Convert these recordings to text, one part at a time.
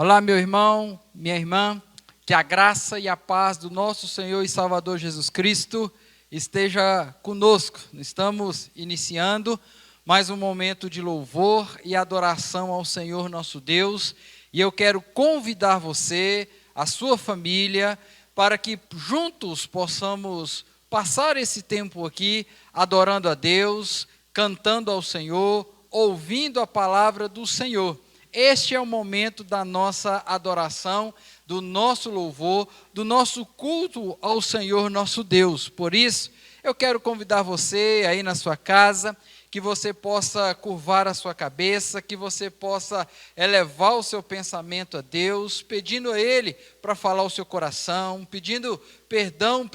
Olá, meu irmão, minha irmã, que a graça e a paz do nosso Senhor e Salvador Jesus Cristo esteja conosco. Estamos iniciando mais um momento de louvor e adoração ao Senhor nosso Deus, e eu quero convidar você, a sua família, para que juntos possamos passar esse tempo aqui adorando a Deus, cantando ao Senhor, ouvindo a palavra do Senhor. Este é o momento da nossa adoração, do nosso louvor, do nosso culto ao Senhor nosso Deus. Por isso, eu quero convidar você aí na sua casa, que você possa curvar a sua cabeça, que você possa elevar o seu pensamento a Deus, pedindo a Ele para falar o seu coração, pedindo perdão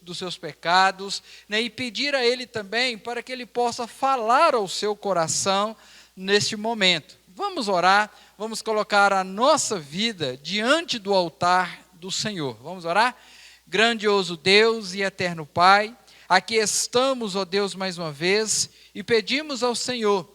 dos seus pecados, né, e pedir a Ele também para que Ele possa falar ao seu coração neste momento. Vamos orar, vamos colocar a nossa vida diante do altar do Senhor. Vamos orar? Grandioso Deus e eterno Pai, aqui estamos, ó Deus, mais uma vez, e pedimos ao Senhor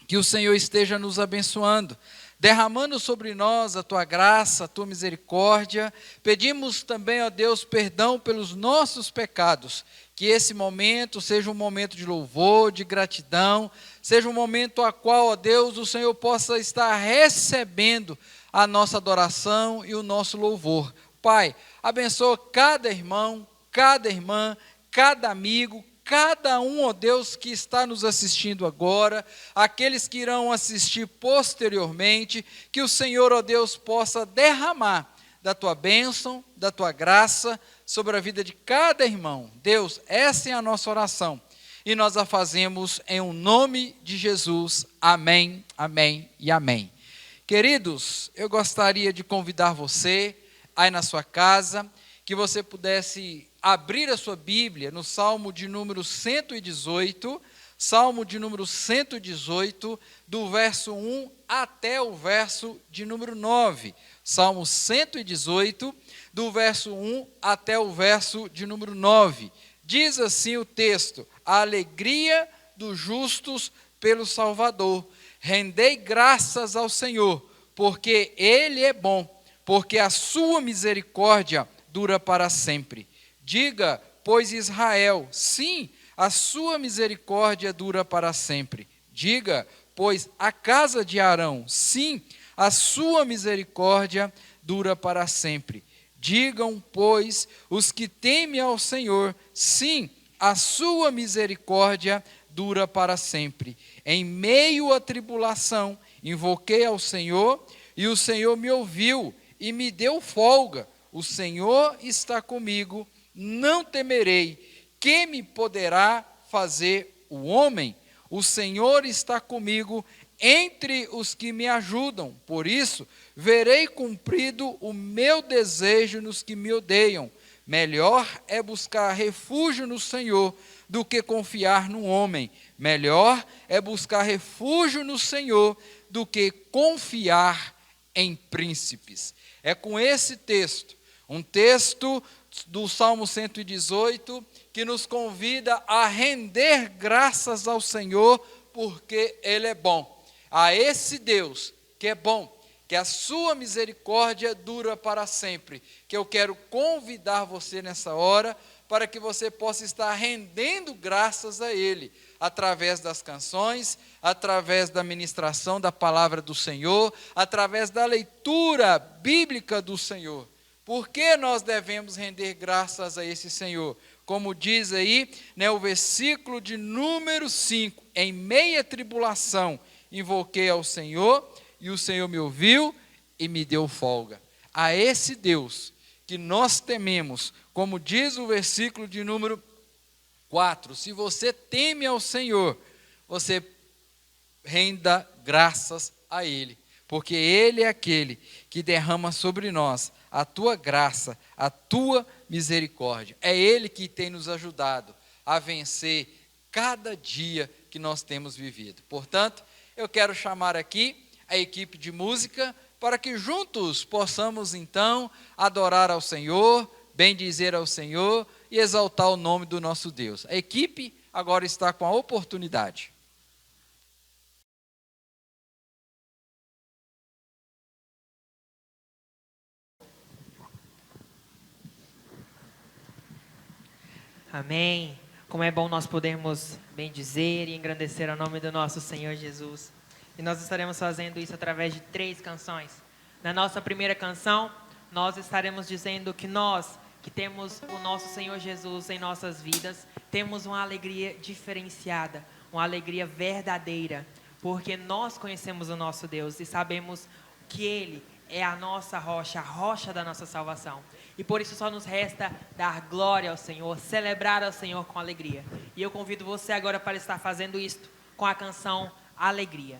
que o Senhor esteja nos abençoando, derramando sobre nós a Tua graça, a Tua misericórdia. Pedimos também, ó Deus, perdão pelos nossos pecados, que esse momento seja um momento de louvor, de gratidão, seja um momento a qual, ó Deus, o Senhor possa estar recebendo a nossa adoração e o nosso louvor. Pai, abençoa cada irmão, cada irmã, cada amigo, cada um, ó Deus, que está nos assistindo agora, aqueles que irão assistir posteriormente, que o Senhor, ó Deus, possa derramar da Tua bênção, da Tua graça sobre a vida de cada irmão. Deus, essa é a nossa oração e nós a fazemos em um nome de Jesus. Amém, amém e amém. Queridos, eu gostaria de convidar você aí na sua casa, que você pudesse abrir a sua Bíblia no Salmo de número 118, Salmo de número 118, do verso 1 até o verso de número 9. Salmo 118, do verso 1 até o verso de número 9. Diz assim o texto: a alegria dos justos pelo Salvador. Rendei graças ao Senhor, porque Ele é bom, porque a sua misericórdia dura para sempre. Diga, pois, Israel, sim, a sua misericórdia dura para sempre. Diga, pois, a casa de Arão, sim, a sua misericórdia dura para sempre. Digam, pois, os que temem ao Senhor, sim, a sua misericórdia dura para sempre. Em meio à tribulação, invoquei ao Senhor, e o Senhor me ouviu e me deu folga. O Senhor está comigo, não temerei. Que me poderá fazer o homem? O Senhor está comigo entre os que me ajudam. Por isso, verei cumprido o meu desejo nos que me odeiam. Melhor é buscar refúgio no Senhor do que confiar no homem. Melhor é buscar refúgio no Senhor do que confiar em príncipes. É com esse texto, um texto do Salmo 118, que nos convida a render graças ao Senhor, porque Ele é bom. A esse Deus que é bom, que a sua misericórdia dura para sempre, que eu quero convidar você nessa hora, para que você possa estar rendendo graças a Ele, através das canções, através da ministração da palavra do Senhor, através da leitura bíblica do Senhor. Por que nós devemos render graças a esse Senhor? Como diz aí, né, o versículo de número 5, em meia tribulação, invoquei ao Senhor, e o Senhor me ouviu e me deu folga. A esse Deus que nós tememos, como diz o versículo de número 4, se você teme ao Senhor, você renda graças a Ele, porque Ele é aquele que derrama sobre nós a Tua graça, a Tua misericórdia. É Ele que tem nos ajudado a vencer cada dia que nós temos vivido. Portanto, eu quero chamar aqui a equipe de música para que juntos possamos então adorar ao Senhor, bendizer ao Senhor e exaltar o nome do nosso Deus. A equipe agora está com a oportunidade. Amém. Como é bom nós podermos bendizer e engrandecer o nome do nosso Senhor Jesus. E nós estaremos fazendo isso através de 3 canções. Na nossa primeira canção, nós estaremos dizendo que nós, que temos o nosso Senhor Jesus em nossas vidas, temos uma alegria diferenciada, uma alegria verdadeira, porque nós conhecemos o nosso Deus e sabemos que Ele é a nossa rocha, a rocha da nossa salvação. E por isso só nos resta dar glória ao Senhor, celebrar ao Senhor com alegria. E eu convido você agora para estar fazendo isto com a canção Alegria.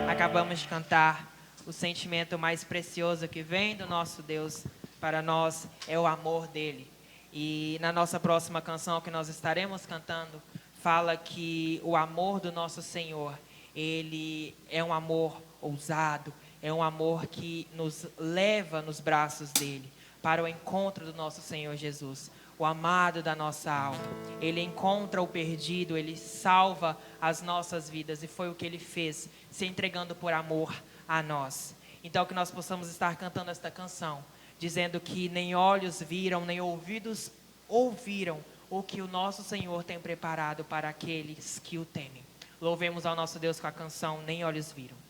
Acabamos de cantar, o sentimento mais precioso que vem do nosso Deus para nós é o amor dele. E na nossa próxima canção que nós estaremos cantando, fala que o amor do nosso Senhor, ele é um amor ousado, é um amor que nos leva nos braços dele, para o encontro do nosso Senhor Jesus, o amado da nossa alma. Ele encontra o perdido, ele salva as nossas vidas, e foi o que ele fez, se entregando por amor a nós. Então que nós possamos estar cantando esta canção, dizendo que nem olhos viram, nem ouvidos ouviram o que o nosso Senhor tem preparado para aqueles que o temem. Louvemos ao nosso Deus com a canção Nem Olhos Viram.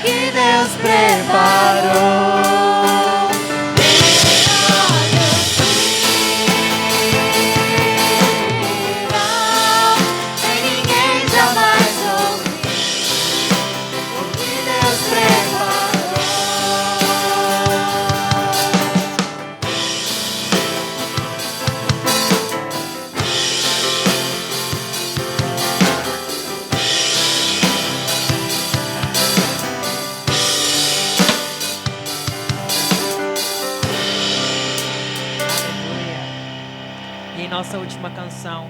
que Deus preparou. Nossa última canção,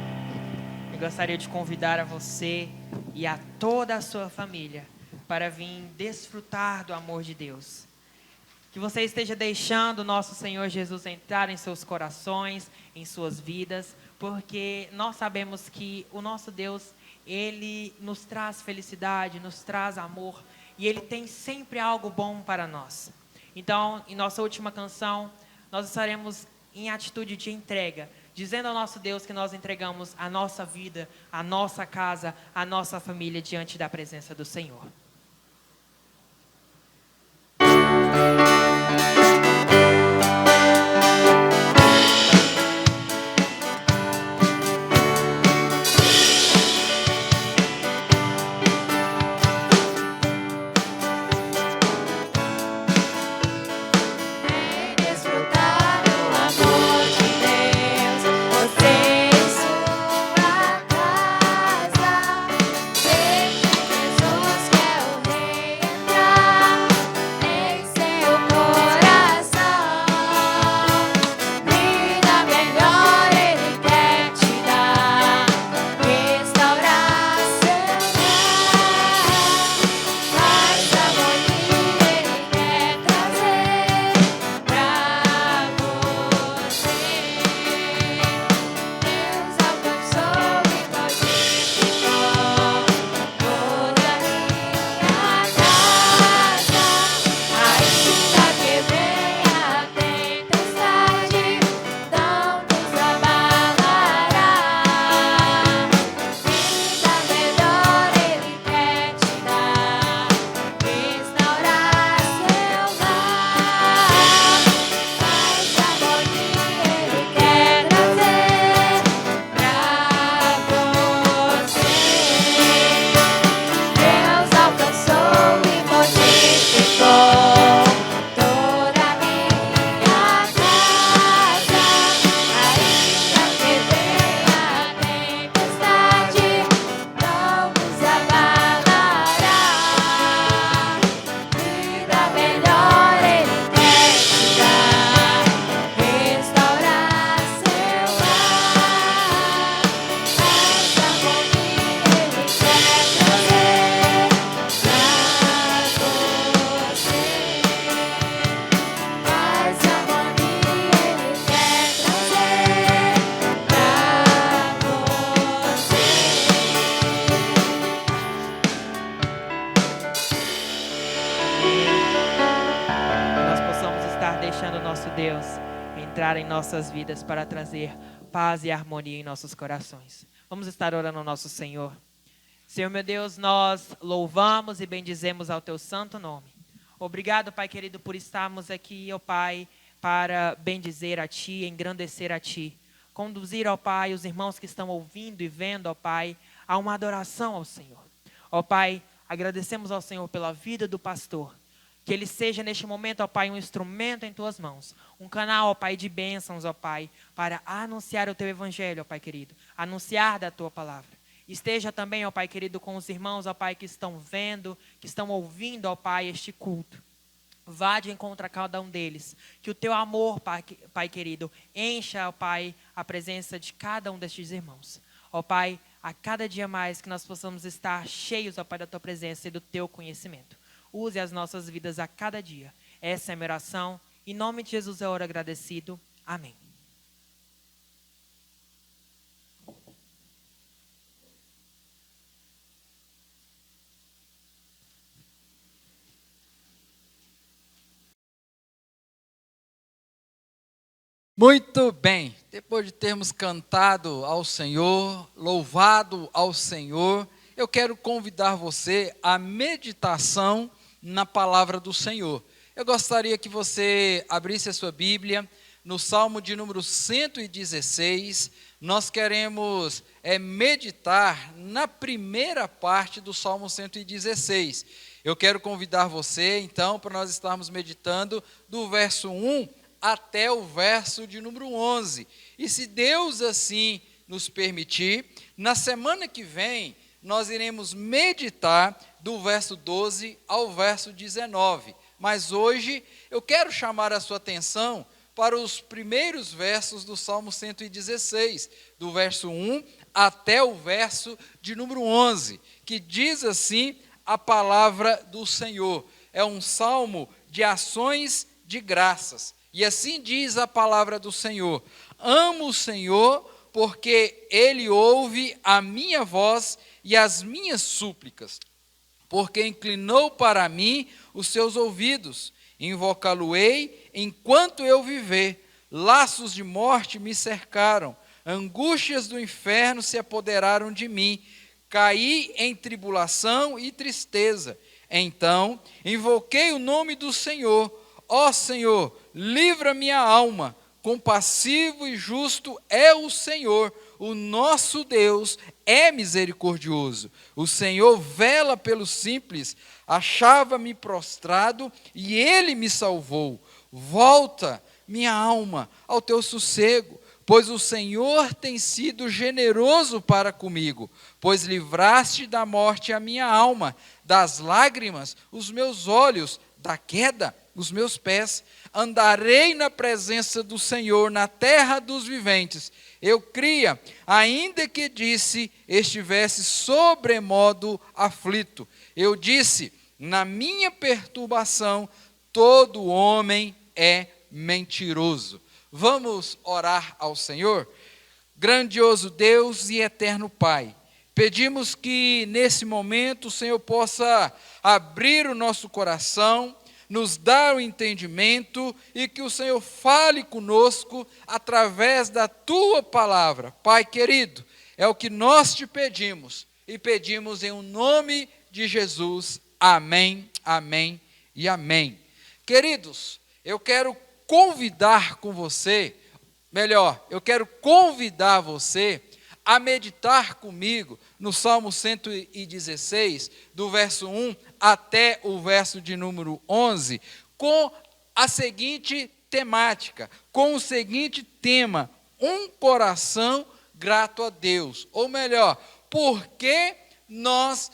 eu gostaria de convidar a você e a toda a sua família para vir desfrutar do amor de Deus. Que você esteja deixando o nosso Senhor Jesus entrar em seus corações, em suas vidas, porque nós sabemos que o nosso Deus, Ele nos traz felicidade, nos traz amor, e Ele tem sempre algo bom para nós. Então, em nossa última canção, nós estaremos em atitude de entrega, dizendo ao nosso Deus que nós entregamos a nossa vida, a nossa casa, a nossa família diante da presença do Senhor. Entrar em nossas vidas para trazer paz e harmonia em nossos corações. Vamos estar orando ao nosso Senhor. Senhor meu Deus, nós louvamos e bendizemos ao teu santo nome. Obrigado, Pai querido, por estarmos aqui, ó Pai, para bendizer a Ti, engrandecer a Ti. Conduzir, ó Pai, os irmãos que estão ouvindo e vendo, ó Pai, a uma adoração ao Senhor. Ó Pai, agradecemos ao Senhor pela vida do pastor. Que ele seja neste momento, ó Pai, um instrumento em Tuas mãos. Um canal, ó Pai, de bênçãos, ó Pai, para anunciar o Teu Evangelho, ó Pai querido. Anunciar da Tua palavra. Esteja também, ó Pai querido, com os irmãos, ó Pai, que estão vendo, que estão ouvindo, ó Pai, este culto. Vá de encontro a cada um deles. Que o Teu amor, Pai querido, encha, ó Pai, a presença de cada um destes irmãos. Ó Pai, a cada dia mais que nós possamos estar cheios, ó Pai, da Tua presença e do Teu conhecimento. Use as nossas vidas a cada dia. Essa é a minha oração. Em nome de Jesus eu oro agradecido. Amém. Muito bem. Depois de termos cantado ao Senhor, louvado ao Senhor, eu quero convidar você à meditação na palavra do Senhor. Eu gostaria que você abrisse a sua Bíblia no Salmo de número 116. Nós queremos meditar na primeira parte do Salmo 116. Eu quero convidar você, então, para nós estarmos meditando do verso 1 até o verso de número 11. E se Deus assim nos permitir, na semana que vem, nós iremos meditar do verso 12 ao verso 19. Mas hoje eu quero chamar a sua atenção para os primeiros versos do Salmo 116, do verso 1 até o verso de número 11, que diz assim a palavra do Senhor. É um salmo de ações de graças. E assim diz a palavra do Senhor: amo o Senhor, porque Ele ouve a minha voz e as minhas súplicas, porque inclinou para mim os seus ouvidos. Invocá-lo-ei enquanto eu viver. Laços de morte me cercaram, angústias do inferno se apoderaram de mim. Caí em tribulação e tristeza. Então invoquei o nome do Senhor. Ó Senhor, livra minha alma. Compassivo e justo é o Senhor, o nosso Deus é misericordioso. O Senhor vela pelos simples. Achava-me prostrado e Ele me salvou. Volta, minha alma, ao teu sossego, pois o Senhor tem sido generoso para comigo. Pois livraste da morte a minha alma, das lágrimas os meus olhos, da queda os meus pés. Andarei na presença do Senhor, na terra dos viventes. Eu cria, ainda que estivesse sobremodo aflito. Eu disse, na minha perturbação, todo homem é mentiroso. Vamos orar ao Senhor? Grandioso Deus e eterno Pai, pedimos que nesse momento o Senhor possa abrir o nosso coração, nos dar o entendimento e que o Senhor fale conosco através da Tua palavra. Pai querido, é o que nós te pedimos e pedimos em nome de Jesus. Amém, amém e amém. Queridos, eu quero convidar você a meditar comigo no Salmo 116, do verso 1 até o verso de número 11, com a seguinte temática, com o seguinte tema: um coração grato a Deus. Ou melhor, por que nós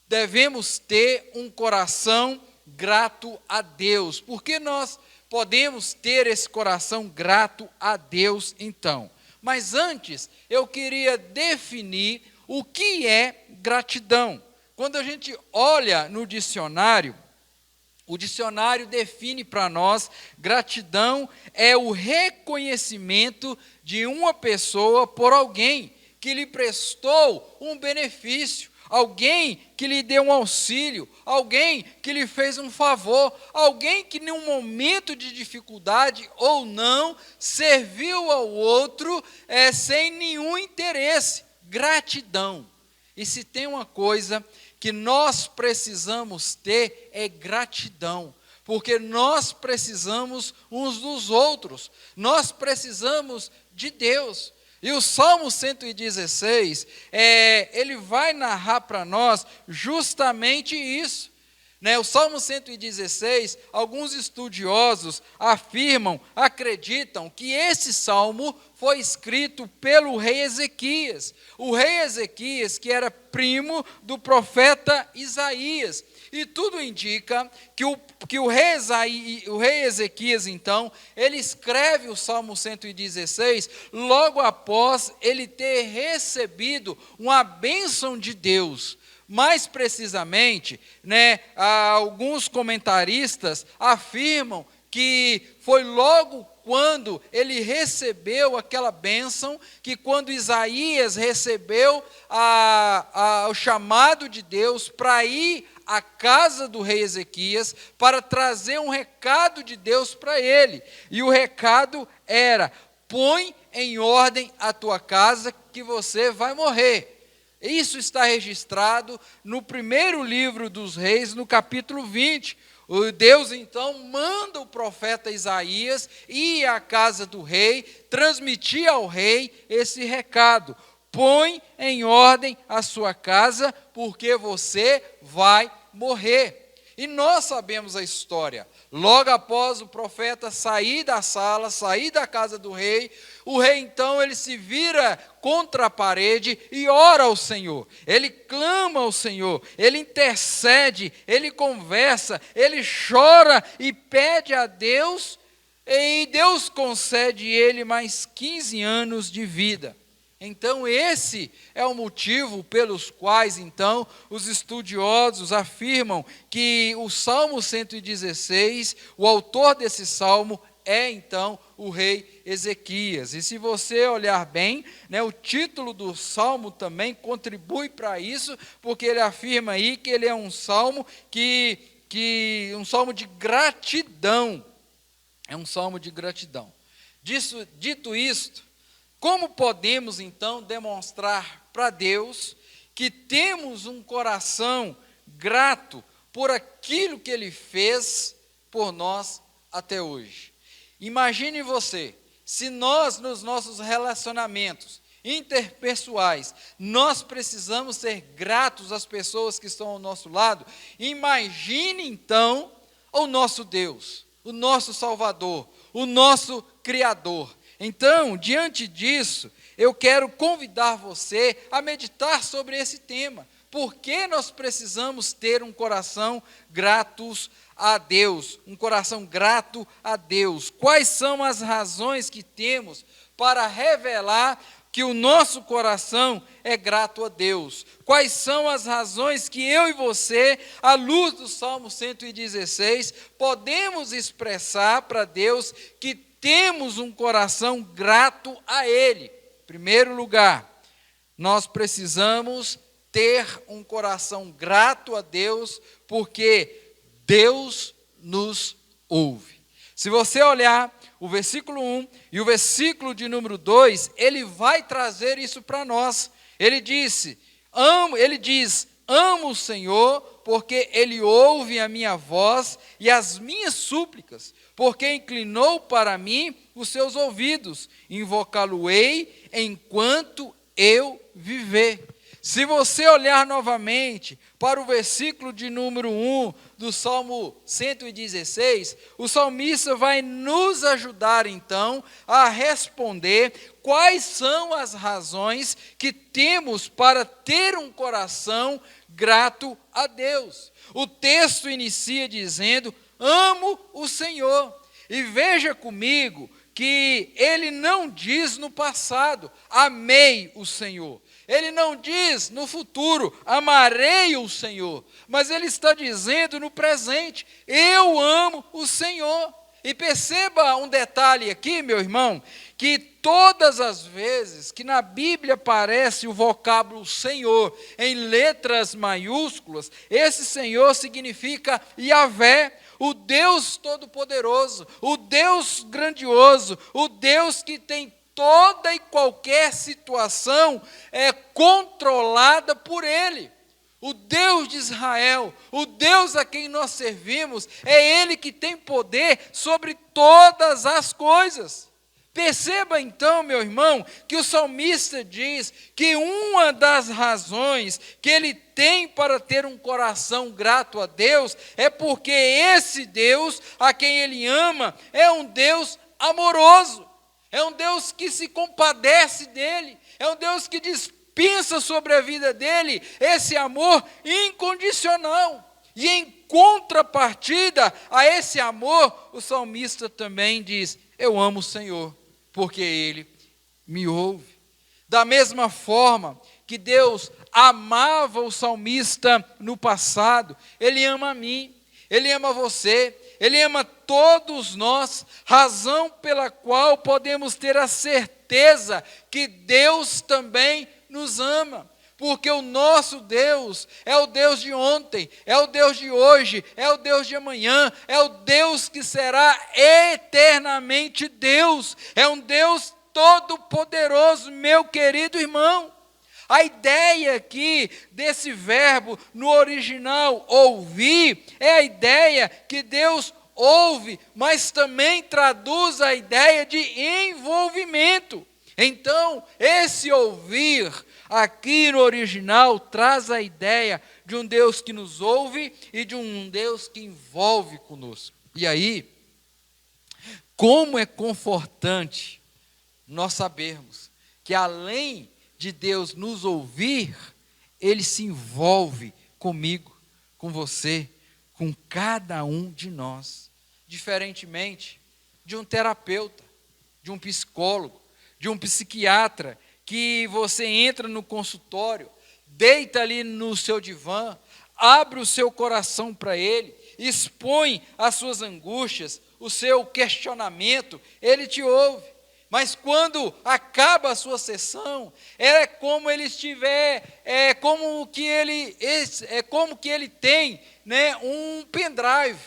devemos ter um coração grato a Deus? Por que nós podemos ter esse coração grato a Deus, então? Mas antes, eu queria definir o que é gratidão. Quando a gente olha no dicionário, o dicionário define para nós: gratidão é o reconhecimento de uma pessoa por alguém que lhe prestou um benefício, alguém que lhe deu um auxílio, alguém que lhe fez um favor, alguém que, num momento de dificuldade ou não, serviu ao outro sem nenhum interesse. Gratidão. E se tem uma coisa que nós precisamos ter, é gratidão. Porque nós precisamos uns dos outros, nós precisamos de Deus. E o Salmo 116, ele vai narrar para nós justamente isso. O Salmo 116, alguns estudiosos acreditam que esse salmo foi escrito pelo rei Ezequias. O rei Ezequias, que era primo do profeta Isaías. E tudo indica que o rei Ezequias, então, ele escreve o Salmo 116 logo após ele ter recebido uma bênção de Deus. Mais precisamente, alguns comentaristas afirmam que foi logo quando ele recebeu aquela bênção, que quando Isaías recebeu o chamado de Deus para ir à casa do rei Ezequias, para trazer um recado de Deus para ele. E o recado era: põe em ordem a tua casa, que você vai morrer. Isso está registrado no primeiro livro dos Reis, no capítulo 20. O Deus, então, manda o profeta Isaías ir à casa do rei, transmitir ao rei esse recado: põe em ordem a sua casa, porque você vai morrer. E nós sabemos a história. Logo após o profeta sair da sala, sair da casa do rei, o rei então ele se vira contra a parede e ora ao Senhor. Ele clama ao Senhor, ele intercede, ele conversa, ele chora e pede a Deus, e Deus concede ele mais 15 anos de vida. Então esse é o motivo pelos quais então os estudiosos afirmam que o Salmo 116, o autor desse salmo é então o rei Ezequias. E se você olhar bem, né, o título do salmo também contribui para isso, porque ele afirma aí que ele é um salmo um salmo de gratidão. É um salmo de gratidão. Dito isto, como podemos, então, demonstrar para Deus que temos um coração grato por aquilo que Ele fez por nós até hoje? Imagine você, se nós, nos nossos relacionamentos interpessoais, nós precisamos ser gratos às pessoas que estão ao nosso lado, imagine, então, o nosso Deus, o nosso Salvador, o nosso Criador. Então, diante disso, eu quero convidar você a meditar sobre esse tema. Por que nós precisamos ter um coração grato a Deus? Um coração grato a Deus. Quais são as razões que temos para revelar que o nosso coração é grato a Deus? Quais são as razões que eu e você, à luz do Salmo 116, podemos expressar para Deus que temos um coração grato a Ele? Em primeiro lugar, nós precisamos ter um coração grato a Deus, porque Deus nos ouve. Se você olhar o versículo 1 e o versículo de número 2, ele vai trazer isso para nós. Ele diz, amo o Senhor, porque Ele ouve a minha voz e as minhas súplicas, porque inclinou para mim os seus ouvidos, invocá-lo-ei enquanto eu viver. Se você olhar novamente para o versículo de número 1 do Salmo 116, o salmista vai nos ajudar então a responder quais são as razões que temos para ter um coração grato a Deus. O texto inicia dizendo: amo o Senhor. E veja comigo que ele não diz no passado, amei o Senhor. Ele não diz no futuro, amarei o Senhor. Mas ele está dizendo no presente, eu amo o Senhor. E perceba um detalhe aqui, meu irmão, que todas as vezes que na Bíblia aparece o vocábulo Senhor em letras maiúsculas, esse Senhor significa Yahvé, o Deus Todo-Poderoso, o Deus grandioso, o Deus que tem toda e qualquer situação controlada por Ele. O Deus de Israel, o Deus a quem nós servimos, é Ele que tem poder sobre todas as coisas. Perceba então, meu irmão, que o salmista diz que uma das razões que ele tem para ter um coração grato a Deus é porque esse Deus a quem ele ama é um Deus amoroso, é um Deus que se compadece dele, é um Deus que dispensa sobre a vida dele esse amor incondicional. E em contrapartida a esse amor, o salmista também diz: eu amo o Senhor, porque Ele me ouve. Da mesma forma que Deus amava o salmista no passado, Ele ama a mim, Ele ama você, Ele ama todos nós, razão pela qual podemos ter a certeza que Deus também nos ama. Porque o nosso Deus é o Deus de ontem, é o Deus de hoje, é o Deus de amanhã, é o Deus que será eternamente Deus, é um Deus todo-poderoso, meu querido irmão. A ideia aqui desse verbo no original, ouvir, é a ideia que Deus ouve, mas também traduz a ideia de envolvimento. Então, esse ouvir aqui no original traz a ideia de um Deus que nos ouve e de um Deus que envolve conosco. E aí, como é confortante nós sabermos que além de Deus nos ouvir, Ele se envolve comigo, com você, com cada um de nós. Diferentemente de um terapeuta, de um psicólogo, de um psiquiatra, que você entra no consultório, deita ali no seu divã, abre o seu coração para ele, expõe as suas angústias, o seu questionamento, ele te ouve. Mas quando acaba a sua sessão, é como ele estiver, é como que ele tem, né, um pendrive,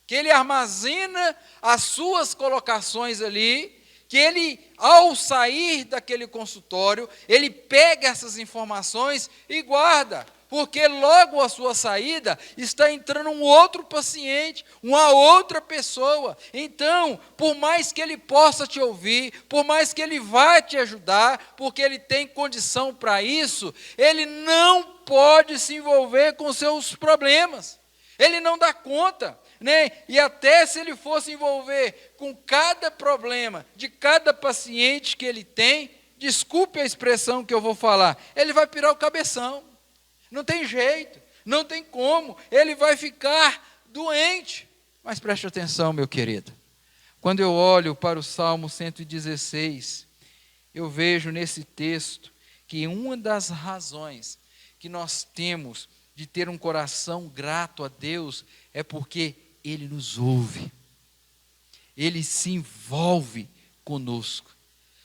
que ele armazena as suas colocações ali, que ele, ao sair daquele consultório, ele pega essas informações e guarda, porque logo à sua saída está entrando um outro paciente, uma outra pessoa. Então, por mais que ele possa te ouvir, por mais que ele vá te ajudar, porque ele tem condição para isso, ele não pode se envolver com seus problemas. Ele não dá conta, né? E até se ele fosse envolver com cada problema de cada paciente que ele tem, desculpe a expressão que eu vou falar, ele vai pirar o cabeção. Não tem jeito, não tem como, ele vai ficar doente. Mas preste atenção, meu querido. Quando eu olho para o Salmo 116, eu vejo nesse texto que uma das razões que nós temos de ter um coração grato a Deus é porque Ele nos ouve. Ele se envolve conosco.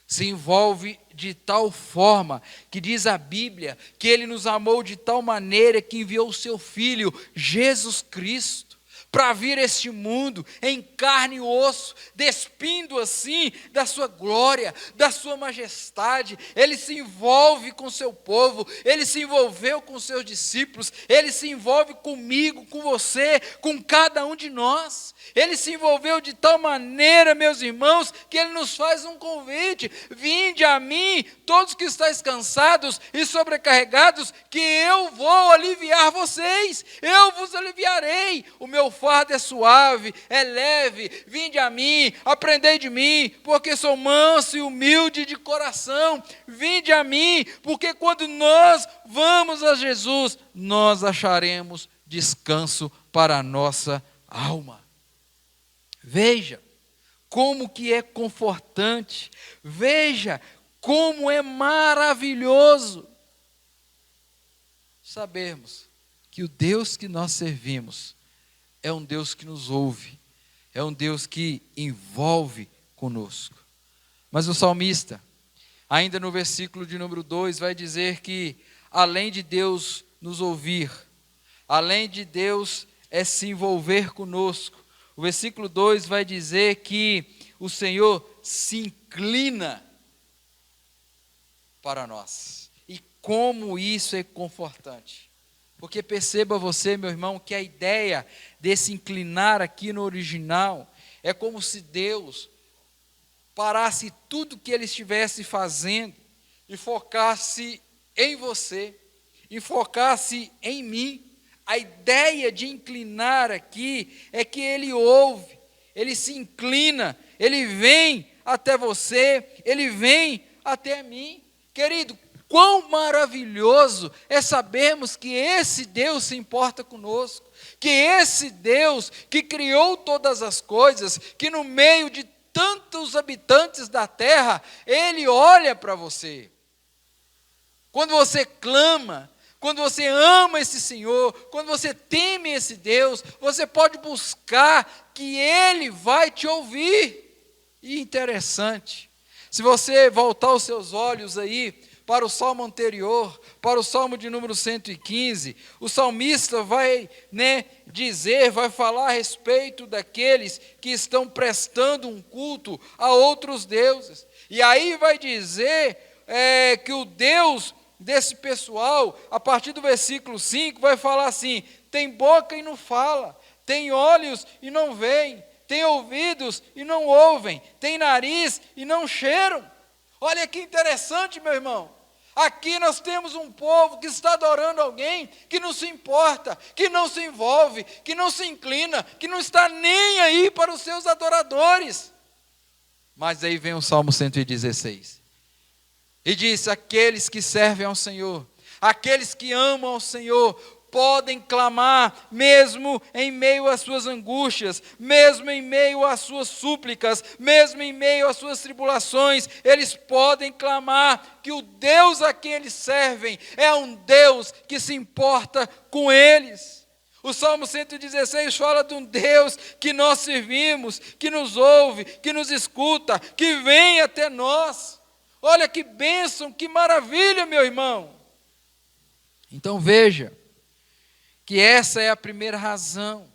Se envolve de tal forma, que diz a Bíblia, que Ele nos amou de tal maneira que enviou o Seu Filho, Jesus Cristo, para vir a este mundo em carne e osso, despindo assim da sua glória, da sua majestade. Ele se envolve com o seu povo, Ele se envolveu com os seus discípulos, Ele se envolve comigo, com você, com cada um de nós. Ele se envolveu de tal maneira, meus irmãos, que Ele nos faz um convite: vinde a mim, todos que estáis cansados e sobrecarregados, que eu vou aliviar vocês, eu vos aliviarei. O meu fardo é suave, é leve, vinde a mim, aprendei de mim, porque sou manso e humilde de coração. Vinde a mim, porque quando nós vamos a Jesus, nós acharemos descanso para a nossa alma. Veja como que é confortante, veja como é maravilhoso sabermos que o Deus que nós servimos é um Deus que nos ouve, é um Deus que envolve conosco. Mas o salmista, ainda no versículo de número 2, vai dizer que além de Deus nos ouvir, além de Deus se envolver conosco, o versículo 2 vai dizer que o Senhor se inclina para nós. E como isso é confortante. Porque perceba você, meu irmão, que a ideia desse inclinar aqui no original é como se Deus parasse tudo que Ele estivesse fazendo e focasse em você, e focasse em mim. A ideia de inclinar aqui é que Ele ouve, Ele se inclina, Ele vem até você, Ele vem até mim. Querido, quão maravilhoso é sabermos que esse Deus se importa conosco, que esse Deus que criou todas as coisas, que no meio de tantos habitantes da terra, Ele olha para você. Quando você clama, quando você ama esse Senhor, quando você teme esse Deus, você pode buscar que Ele vai te ouvir. E interessante, se você voltar os seus olhos aí para o salmo anterior, para o salmo de número 115, o salmista vai dizer, vai falar a respeito daqueles que estão prestando um culto a outros deuses. E aí vai dizer que o Deus desse pessoal, a partir do versículo 5, vai falar assim: tem boca e não fala, tem olhos e não veem, tem ouvidos e não ouvem, tem nariz e não cheiram. Olha que interessante, meu irmão. Aqui nós temos um povo que está adorando alguém que não se importa, que não se envolve, que não se inclina, que não está nem aí para os seus adoradores. Mas aí vem o Salmo 116. E diz: aqueles que servem ao Senhor, aqueles que amam ao Senhor, podem clamar, mesmo em meio às suas angústias, mesmo em meio às suas súplicas, mesmo em meio às suas tribulações, eles podem clamar que o Deus a quem eles servem é um Deus que se importa com eles. O Salmo 116 fala de um Deus que nós servimos, que nos ouve, que nos escuta, que vem até nós. Olha que bênção, que maravilha, meu irmão. Então veja, que essa é a primeira razão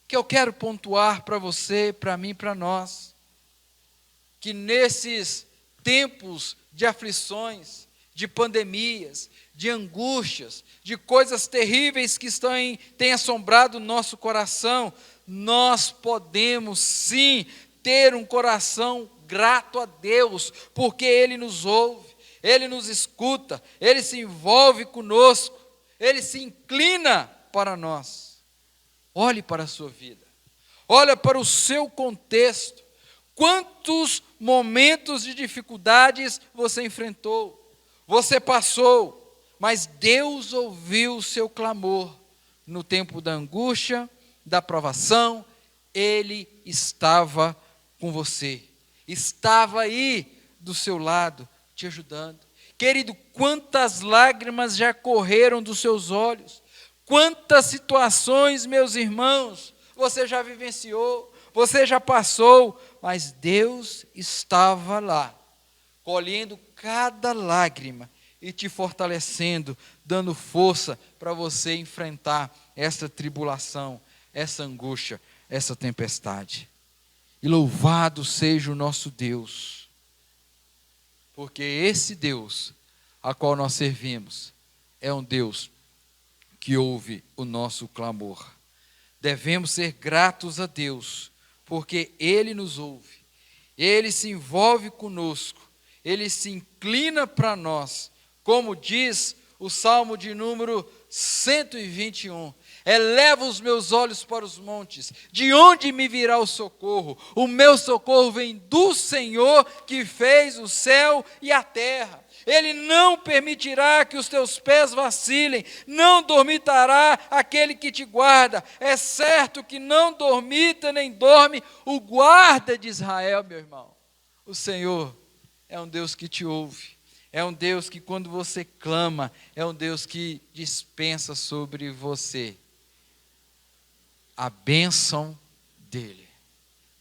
que eu quero pontuar para você, para mim, para nós. Que nesses tempos de aflições, de pandemias, de angústias, de coisas terríveis que têm assombrado o nosso coração, nós podemos sim ter um coração grato a Deus, porque Ele nos ouve, Ele nos escuta, Ele se envolve conosco, Ele se inclina para nós. Olhe para a sua vida, olha para o seu contexto. Quantos momentos de dificuldades você enfrentou, você passou, mas Deus ouviu o seu clamor. No tempo da angústia, da provação, Ele estava com você, estava aí do seu lado, te ajudando. Querido, quantas lágrimas já correram dos seus olhos, quantas situações, meus irmãos, você já vivenciou, você já passou, mas Deus estava lá, colhendo cada lágrima e te fortalecendo, dando força para você enfrentar essa tribulação, essa angústia, essa tempestade. E louvado seja o nosso Deus, porque esse Deus a qual nós servimos é um Deus que ouve o nosso clamor. Devemos ser gratos a Deus, porque Ele nos ouve, Ele se envolve conosco, Ele se inclina para nós, como diz o Salmo de número 121, eleva os meus olhos para os montes, de onde me virá o socorro? O meu socorro vem do Senhor, que fez o céu e a terra. Ele não permitirá que os teus pés vacilem, não dormitará aquele que te guarda. É certo que não dormita nem dorme o guarda de Israel, meu irmão. O Senhor é um Deus que te ouve, é um Deus que quando você clama, é um Deus que dispensa sobre você a bênção dEle.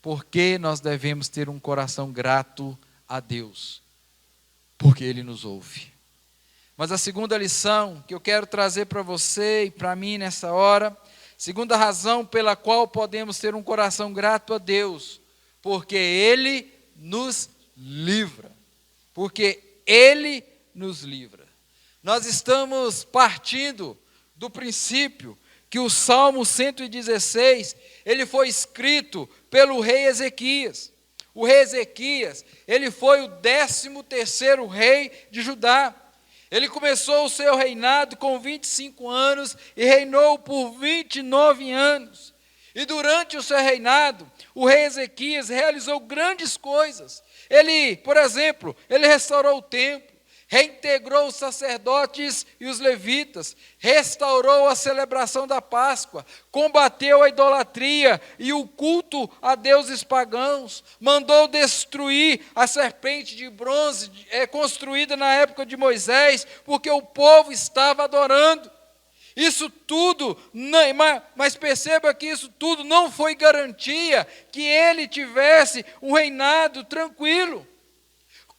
Porque nós devemos ter um coração grato a Deus? Porque Ele nos ouve. Mas a segunda lição que eu quero trazer para você e para mim nessa hora, segunda razão pela qual podemos ter um coração grato a Deus, porque Ele nos livra. Porque Ele nos livra. Nós estamos partindo do princípio que o Salmo 116, ele foi escrito pelo rei Ezequias. O rei Ezequias, ele foi o 13º rei de Judá. Ele começou o seu reinado com 25 anos e reinou por 29 anos. E durante o seu reinado, o rei Ezequias realizou grandes coisas. Ele, por exemplo, ele restaurou o templo, reintegrou os sacerdotes e os levitas, restaurou a celebração da Páscoa, combateu a idolatria e o culto a deuses pagãos, mandou destruir a serpente de bronze construída na época de Moisés, porque o povo estava adorando. Isso tudo, mas perceba que isso tudo não foi garantia que ele tivesse um reinado tranquilo.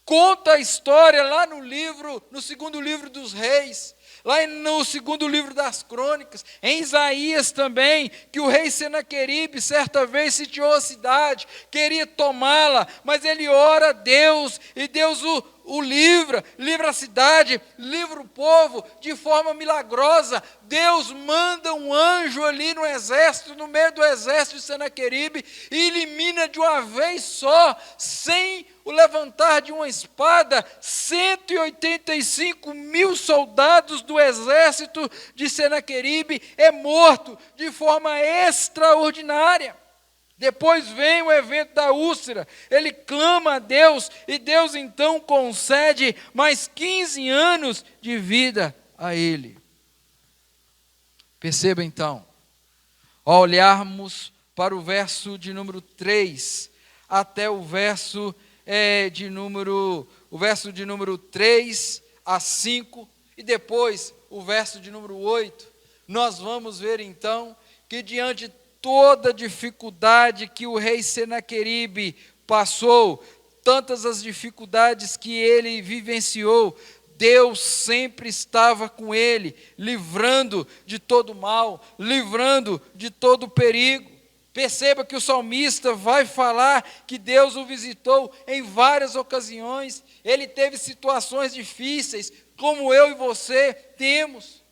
Conta a história lá no segundo livro dos reis, lá no segundo livro das crônicas, em Isaías também, que o rei Senaqueribe certa vez sitiou a cidade, queria tomá-la, mas ele ora a Deus, e Deus o livra a cidade, livra o povo de forma milagrosa. Deus manda um anjo ali no exército, no meio do exército de Senaqueribe, e elimina de uma vez só, sem o levantar de uma espada, 185.000 soldados do exército de Senaqueribe é morto de forma extraordinária. Depois vem o evento da úlcera, ele clama a Deus, e Deus então concede mais 15 anos de vida a ele. Perceba então, ao olharmos para o verso de número 3, até o verso de número 3 a 5, e depois o verso de número 8, nós vamos ver então que diante de toda a dificuldade que o rei Senaqueribe passou, tantas as dificuldades que ele vivenciou, Deus sempre estava com ele, livrando de todo mal, livrando de todo perigo. Perceba que o salmista vai falar que Deus o visitou em várias ocasiões. Ele teve situações difíceis, como eu e você temos.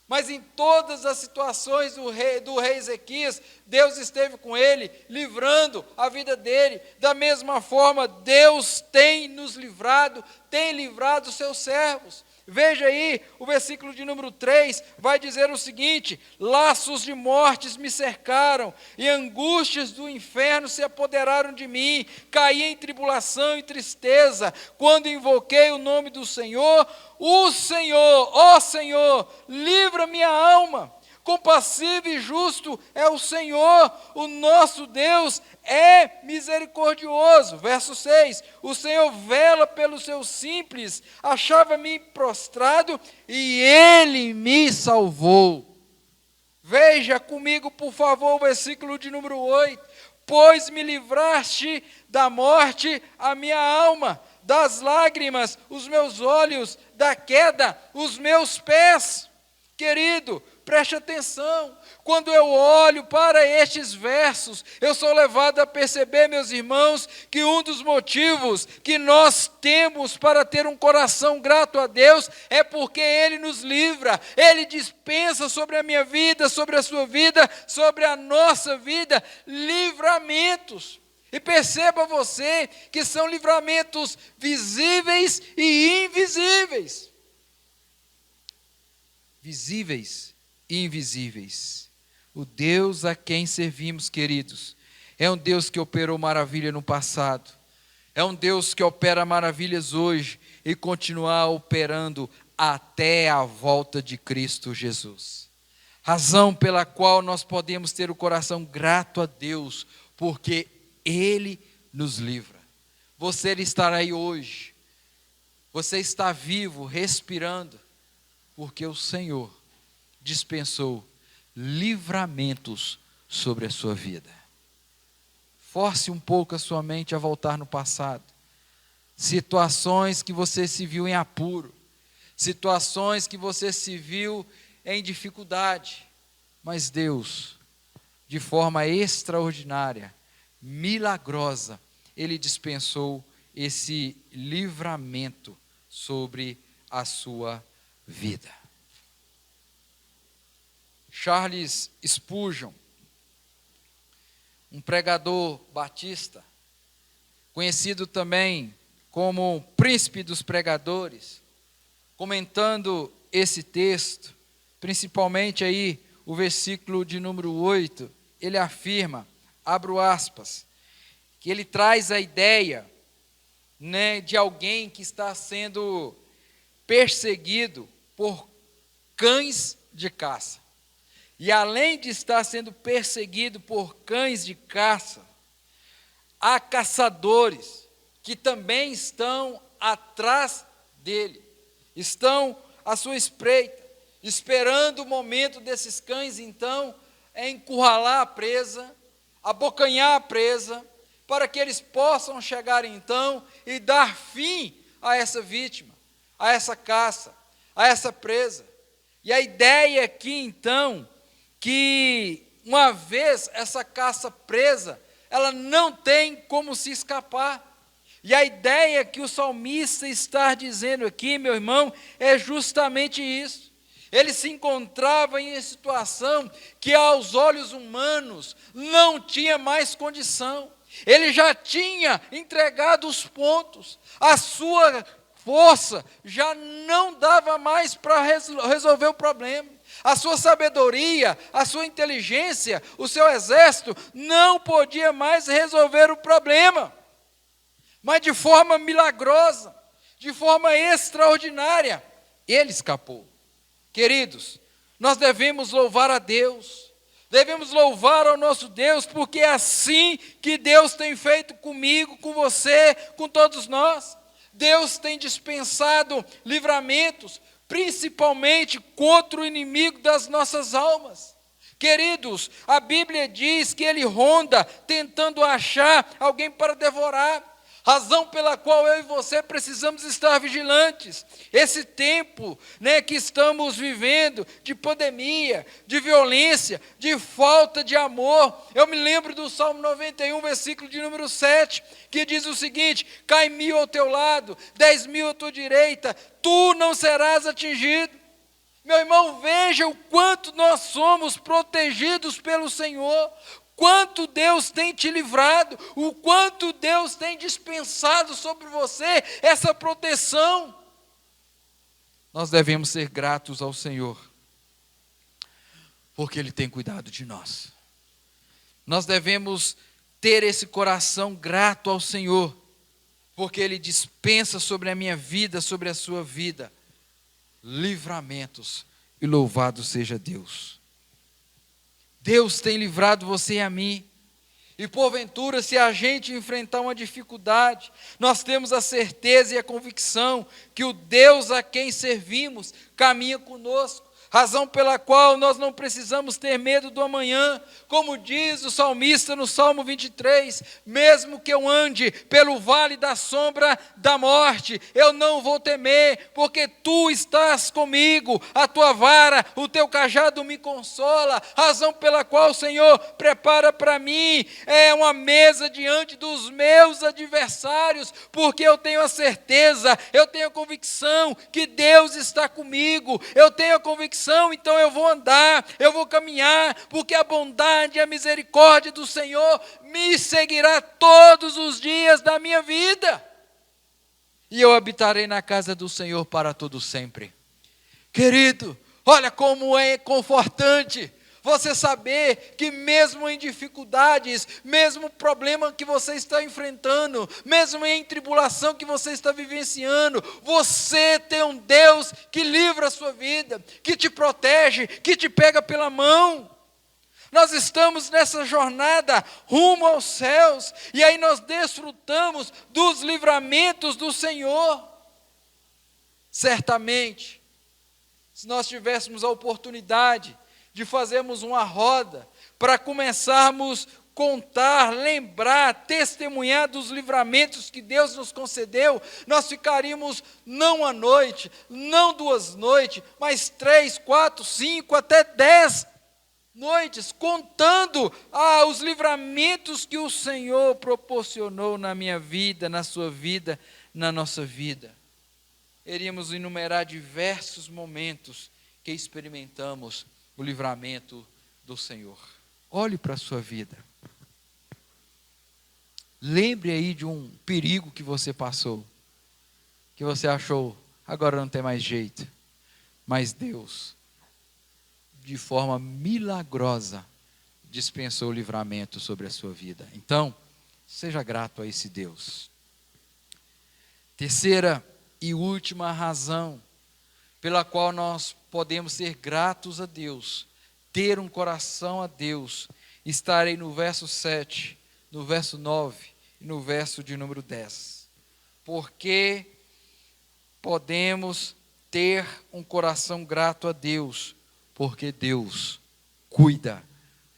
Mas em todas as situações do rei Ezequias, Deus esteve com ele, livrando a vida dele. Da mesma forma, Deus tem nos livrado, tem livrado os seus servos. Veja aí, o versículo de número 3 vai dizer o seguinte: laços de mortes me cercaram, e angústias do inferno se apoderaram de mim. Caí em tribulação e tristeza, quando invoquei o nome do Senhor. O Senhor, ó Senhor, livra minha alma. Compassivo e justo é o Senhor, o nosso Deus é misericordioso. Verso 6, o Senhor vela pelos seus simples, achava-me prostrado e Ele me salvou. Veja comigo, por favor, o versículo de número 8. Pois me livraste da morte a minha alma, das lágrimas os meus olhos, da queda os meus pés. Querido, preste atenção, quando eu olho para estes versos, eu sou levado a perceber, meus irmãos, que um dos motivos que nós temos para ter um coração grato a Deus é porque Ele nos livra, Ele dispensa sobre a minha vida, sobre a sua vida, sobre a nossa vida, livramentos. E perceba você que são livramentos visíveis e invisíveis. Visíveis e invisíveis. O Deus a quem servimos, queridos, é um Deus que operou maravilha no passado, é um Deus que opera maravilhas hoje e continuará operando até a volta de Cristo Jesus. Razão pela qual nós podemos ter o coração grato a Deus, porque Ele nos livra. Você está aí hoje, você está vivo, respirando, porque o Senhor dispensou livramentos sobre a sua vida. Force um pouco a sua mente a voltar no passado. Situações que você se viu em apuro, situações que você se viu em dificuldade, mas Deus, de forma extraordinária, milagrosa, Ele dispensou esse livramento sobre a sua vida. Charles Spurgeon, um pregador batista, conhecido também como príncipe dos pregadores, comentando esse texto, principalmente aí o versículo de número 8, ele afirma, abro aspas, que ele traz a ideia, de alguém que está sendo perseguido por cães de caça. E além de estar sendo perseguido por cães de caça, há caçadores que também estão atrás dele, estão à sua espreita, esperando o momento desses cães, então, encurralar a presa, abocanhar a presa, para que eles possam chegar, então, e dar fim a essa vítima, a essa caça, a essa presa. E a ideia aqui, então, que uma vez essa caça presa, ela não tem como se escapar. E a ideia que o salmista está dizendo aqui, meu irmão, é justamente isso. Ele se encontrava em situação que aos olhos humanos não tinha mais condição. Ele já tinha entregado os pontos, a sua força já não dava mais para resolver o problema. A sua sabedoria, a sua inteligência, o seu exército não podia mais resolver o problema. Mas de forma milagrosa, de forma extraordinária, ele escapou. Queridos, nós devemos louvar a Deus, devemos louvar ao nosso Deus, porque é assim que Deus tem feito comigo, com você, com todos nós. Deus tem dispensado livramentos, principalmente contra o inimigo das nossas almas. Queridos, a Bíblia diz que ele ronda tentando achar alguém para devorar. Razão pela qual eu e você precisamos estar vigilantes. Esse tempo, que estamos vivendo, de pandemia, de violência, de falta de amor. Eu me lembro do Salmo 91, versículo de número 7, que diz o seguinte: cai 1000 ao teu lado, 10.000 à tua direita, tu não serás atingido. Meu irmão, veja o quanto nós somos protegidos pelo Senhor. Quanto Deus tem te livrado, o quanto Deus tem dispensado sobre você essa proteção. Nós devemos ser gratos ao Senhor, porque Ele tem cuidado de nós. Nós devemos ter esse coração grato ao Senhor, porque Ele dispensa sobre a minha vida, sobre a sua vida, livramentos, e louvado seja Deus. Deus tem livrado você e a mim. E porventura, se a gente enfrentar uma dificuldade, nós temos a certeza e a convicção que o Deus a quem servimos caminha conosco. Razão pela qual nós não precisamos ter medo do amanhã. Como diz o salmista no Salmo 23, mesmo que eu ande pelo vale da sombra da morte, eu não vou temer, porque tu estás comigo, a tua vara, o teu cajado me consola. Razão pela qual o Senhor prepara para mim uma mesa diante dos meus adversários, porque eu tenho a certeza, eu tenho a convicção que Deus está comigo, eu tenho a convicção, então eu vou andar, eu vou caminhar, porque a bondade e a misericórdia do Senhor me seguirá todos os dias da minha vida. E eu habitarei na casa do Senhor para todo sempre. Querido, olha como é confortante você saber que mesmo em dificuldades, mesmo problema que você está enfrentando, mesmo em tribulação que você está vivenciando, você tem um Deus que livra a sua vida, que te protege, que te pega pela mão. Nós estamos nessa jornada rumo aos céus, e aí nós desfrutamos dos livramentos do Senhor. Certamente, se nós tivéssemos a oportunidade de fazermos uma roda, para começarmos a contar, lembrar, testemunhar dos livramentos que Deus nos concedeu, nós ficaríamos não uma noite, não 2 noites, mas 3, 4, 5, até 10 noites, contando os livramentos que o Senhor proporcionou na minha vida, na sua vida, na nossa vida. Iríamos enumerar diversos momentos que experimentamos o livramento do Senhor. Olhe para a sua vida. Lembre aí de um perigo que você passou, que você achou, agora não tem mais jeito. Mas Deus, de forma milagrosa, dispensou o livramento sobre a sua vida. Então, seja grato a esse Deus. Terceira e última razão pela qual nós podemos ser gratos a Deus, ter um coração a Deus, estarei no verso 7, no verso 9 e no verso de número 10. Porque podemos ter um coração grato a Deus, porque Deus cuida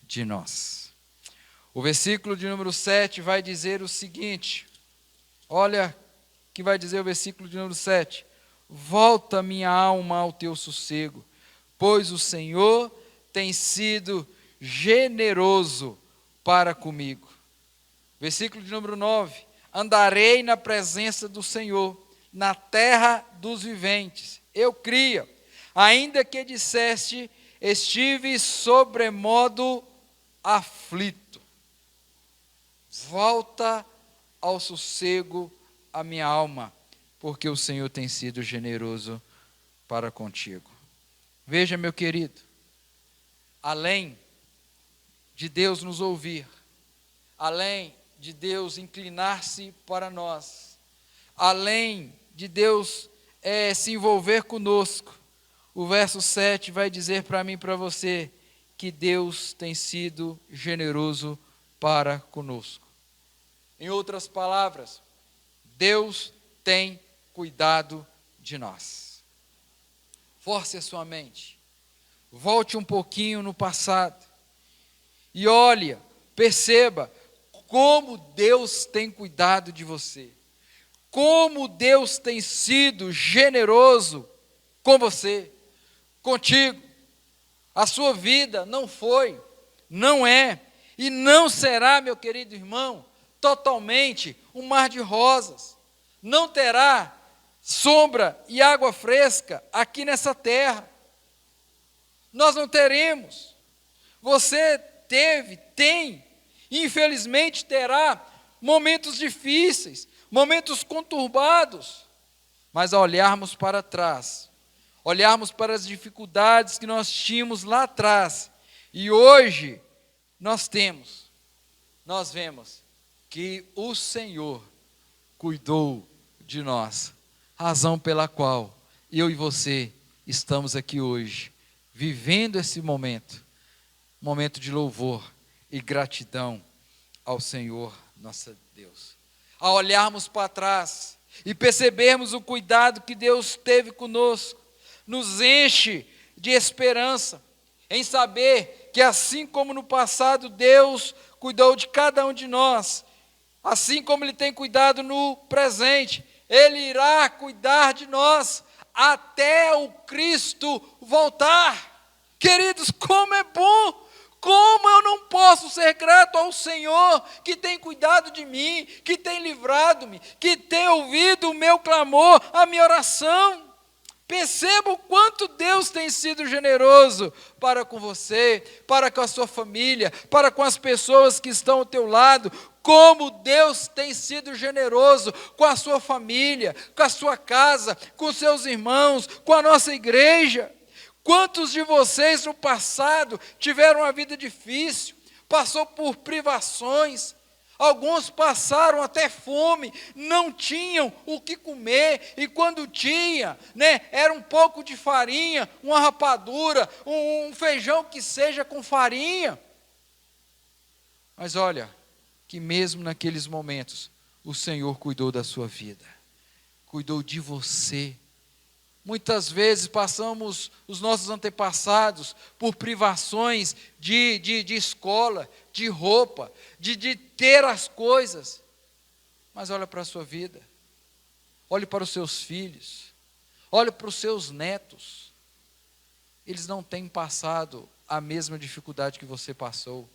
de nós. O versículo de número 7 vai dizer o seguinte, olha que vai dizer o versículo de número 7. Volta minha alma ao teu sossego, pois o Senhor tem sido generoso para comigo. Versículo de número 9. andarei na presença do Senhor, na terra dos viventes. Eu cria, ainda que disseste, estive sobremodo aflito. Volta ao sossego a minha alma, porque o Senhor tem sido generoso para contigo. Veja, meu querido, além de Deus nos ouvir, além de Deus inclinar-se para nós, além de Deus se envolver conosco, o verso 7 vai dizer para mim e para você que Deus tem sido generoso para conosco. Em outras palavras, Deus tem cuidado de nós. Force a sua mente, volte um pouquinho no passado e olha, perceba como Deus tem cuidado de você, como Deus tem sido generoso com você, contigo. A sua vida não foi, não é e não será, meu querido irmão, totalmente um mar de rosas. Não terá sombra e água fresca aqui nessa terra. Nós não teremos. Você tem, infelizmente terá momentos difíceis, momentos conturbados. Mas ao olharmos para trás, olharmos para as dificuldades que nós tínhamos lá atrás, e hoje nós vemos que o Senhor cuidou de nós, razão pela qual eu e você estamos aqui hoje, vivendo esse momento de louvor e gratidão ao Senhor nosso Deus. Ao olharmos para trás e percebermos o cuidado que Deus teve conosco, nos enche de esperança, em saber que assim como no passado Deus cuidou de cada um de nós, assim como Ele tem cuidado no presente, Ele irá cuidar de nós até o Cristo voltar. Queridos, como é bom! Como eu não posso ser grato ao Senhor que tem cuidado de mim, que tem livrado-me, que tem ouvido o meu clamor, a minha oração. Perceba o quanto Deus tem sido generoso para com você, para com a sua família, para com as pessoas que estão ao teu lado. Como Deus tem sido generoso com a sua família, com a sua casa, com seus irmãos, com a nossa igreja. Quantos de vocês no passado tiveram uma vida difícil, passou por privações, alguns passaram até fome, não tinham o que comer, e quando tinha, era um pouco de farinha, uma rapadura, um feijão que seja com farinha. Mas olha, que mesmo naqueles momentos, o Senhor cuidou da sua vida, cuidou de você. Muitas vezes passamos, os nossos antepassados, por privações de escola, de roupa, de ter as coisas. Mas olha para a sua vida, olhe para os seus filhos, olhe para os seus netos. Eles não têm passado a mesma dificuldade que você passou.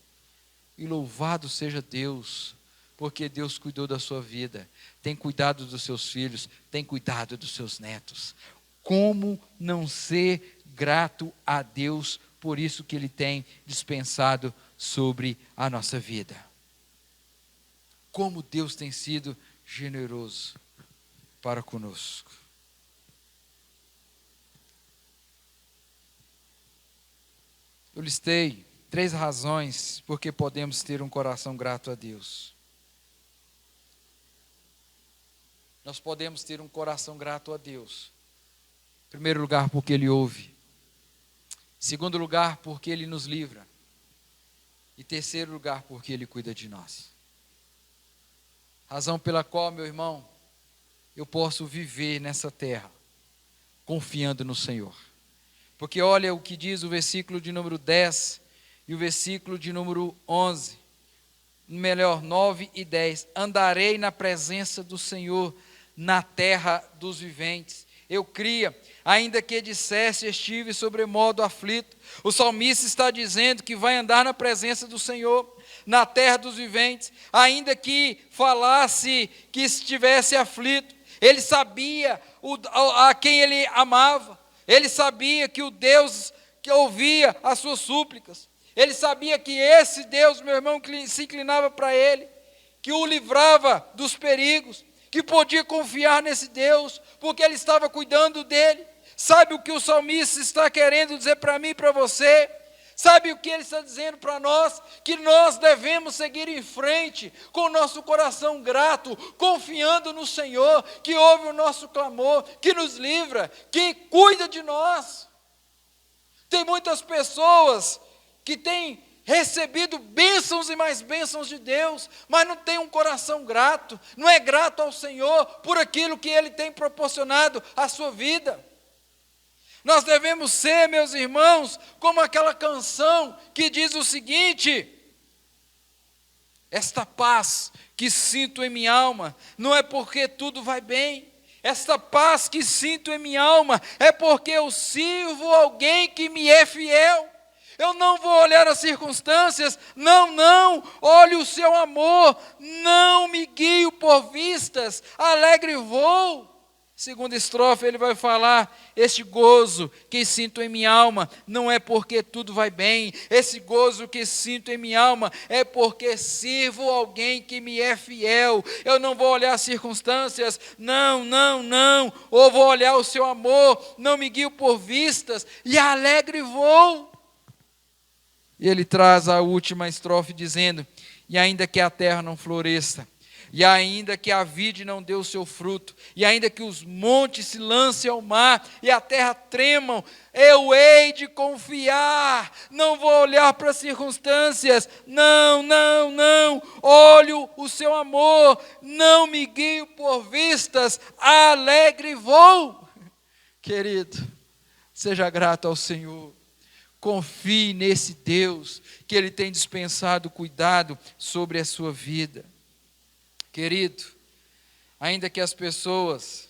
E louvado seja Deus, porque Deus cuidou da sua vida, tem cuidado dos seus filhos, tem cuidado dos seus netos. Como não ser grato a Deus por isso que Ele tem dispensado sobre a nossa vida? Como Deus tem sido generoso para conosco. Eu listei 3 razões porque podemos ter um coração grato a Deus. Nós podemos ter um coração grato a Deus. Em primeiro lugar, porque Ele ouve. Em segundo lugar, porque Ele nos livra. E terceiro lugar, porque Ele cuida de nós. Razão pela qual, meu irmão, eu posso viver nessa terra, confiando no Senhor. Porque olha o que diz o versículo de número 10 e o versículo de número 11. Melhor, 9 e 10. Andarei na presença do Senhor, na terra dos viventes. eu cria. Ainda que dissesse, estive sobremodo aflito. O salmista está dizendo que vai andar na presença do Senhor, na terra dos viventes. Ainda que falasse que estivesse aflito, ele sabia a quem ele amava. Ele sabia que o Deus que ouvia as suas súplicas. Ele sabia que esse Deus, meu irmão, que se inclinava para ele, que o livrava dos perigos, que podia confiar nesse Deus, porque ele estava cuidando dele. Sabe o que o salmista está querendo dizer para mim e para você? Sabe o que ele está dizendo para nós? Que nós devemos seguir em frente com o nosso coração grato, confiando no Senhor, que ouve o nosso clamor, que nos livra, que cuida de nós. Tem muitas pessoas que têm recebido bênçãos e mais bênçãos de Deus, mas não tem um coração grato, não é grato ao Senhor por aquilo que Ele tem proporcionado à sua vida. Nós devemos ser, meus irmãos, como aquela canção que diz o seguinte: esta paz que sinto em minha alma, não é porque tudo vai bem. Esta paz que sinto em minha alma, é porque eu sirvo alguém que me é fiel. Eu não vou olhar as circunstâncias, não, olhe o seu amor, não me guio por vistas, alegre vou. Segunda estrofe ele vai falar, este gozo que sinto em minha alma, não é porque tudo vai bem, esse gozo que sinto em minha alma, é porque sirvo alguém que me é fiel. Eu não vou olhar as circunstâncias, não, ou vou olhar o seu amor, não me guio por vistas, e alegre vou. E ele traz a última estrofe dizendo, e ainda que a terra não floresça, e ainda que a vide não dê o seu fruto, e ainda que os montes se lancem ao mar, e a terra tremam, eu hei de confiar, não vou olhar para as circunstâncias, não, olho o seu amor, não me guio por vistas, alegre vou. Querido, seja grato ao Senhor. Confie nesse Deus, que Ele tem dispensado cuidado sobre a sua vida. Querido, ainda que as pessoas,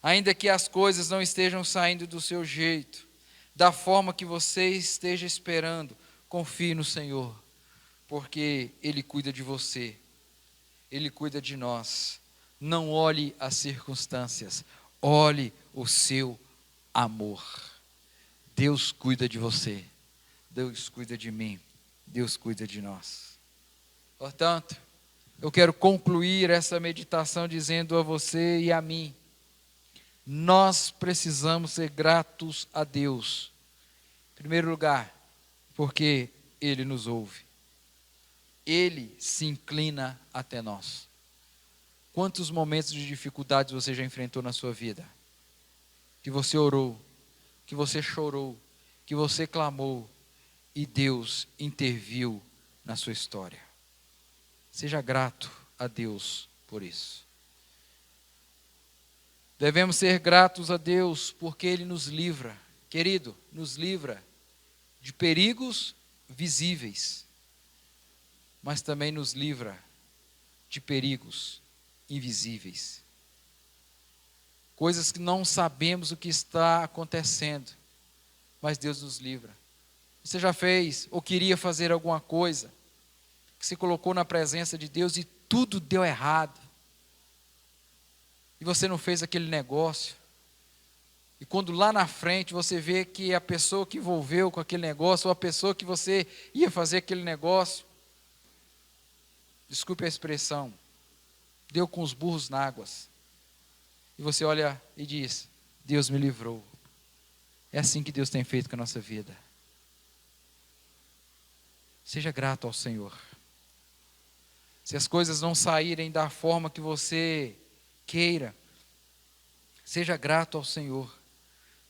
ainda que as coisas não estejam saindo do seu jeito, da forma que você esteja esperando, confie no Senhor, porque Ele cuida de você, Ele cuida de nós. Não olhe as circunstâncias, olhe o seu amor. Deus cuida de você, Deus cuida de mim, Deus cuida de nós. Portanto, eu quero concluir essa meditação dizendo a você e a mim, nós precisamos ser gratos a Deus. Em primeiro lugar, porque Ele nos ouve. Ele se inclina até nós. Quantos momentos de dificuldades você já enfrentou na sua vida? Que você orou, que você chorou, que você clamou e Deus interviu na sua história. Seja grato a Deus por isso. Devemos ser gratos a Deus porque Ele nos livra, querido, nos livra de perigos visíveis, mas também nos livra de perigos invisíveis. Coisas que não sabemos o que está acontecendo, mas Deus nos livra. Você já fez ou queria fazer alguma coisa, que se colocou na presença de Deus e tudo deu errado, e você não fez aquele negócio, e quando lá na frente você vê que a pessoa que envolveu com aquele negócio, ou a pessoa que você ia fazer aquele negócio, desculpe a expressão, deu com os burros na água. E você olha e diz, Deus me livrou. É assim que Deus tem feito com a nossa vida. Seja grato ao Senhor. Se as coisas não saírem da forma que você queira, seja grato ao Senhor,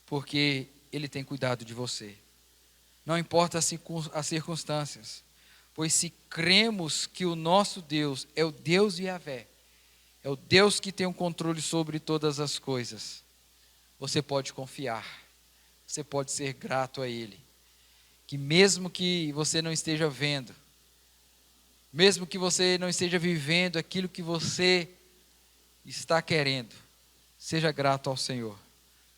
porque Ele tem cuidado de você. Não importa as circunstâncias, pois se cremos que o nosso Deus é o Deus Yahvé, é o Deus que tem o controle sobre todas as coisas, você pode confiar, você pode ser grato a Ele, que mesmo que você não esteja vendo, mesmo que você não esteja vivendo aquilo que você está querendo, seja grato ao Senhor,